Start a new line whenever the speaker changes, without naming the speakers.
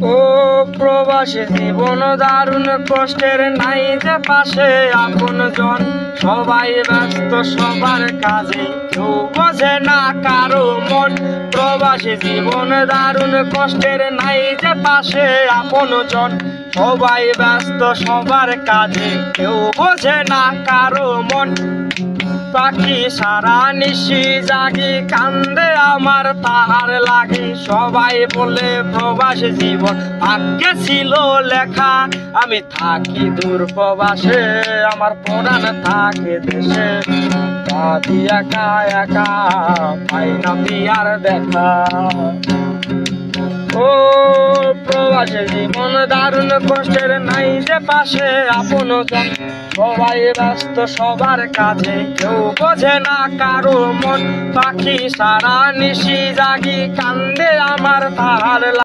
ও প্রবাসী জীবন দারুণ কষ্টের, নাই যে পাশে আপনজন, সবাই ব্যস্ত সবার কাজে, কেউ বোঝে না কারো মন। প্রবাসী জীবন দারুণ কষ্টের, নাই যে পাশে আপনজন, সবাই ব্যস্ত সবার কাজে, কেউ বোঝে না কারো মন। পাখি সারা নিশি জাগি, কান্দে আমার তাহার লাগি, সবাই বলে প্রবাসী জীবন ভাগ্যে ছিল লেখা। আমি থাকি দূর প্রবাসে, আমার প্রাণ থাকে দেশে, কাঁদি একা একা, পাই না পিয়ার দেখা। ও প্রবাসী জীবন দারুণ কষ্টের, নাই যে পাশে আপনজন, সবাই ব্যস্ত সবার কাজে, কেউ বোঝে না কারো মন। পাখি সারা নিশি জাগি, কান্দে আমার তাহার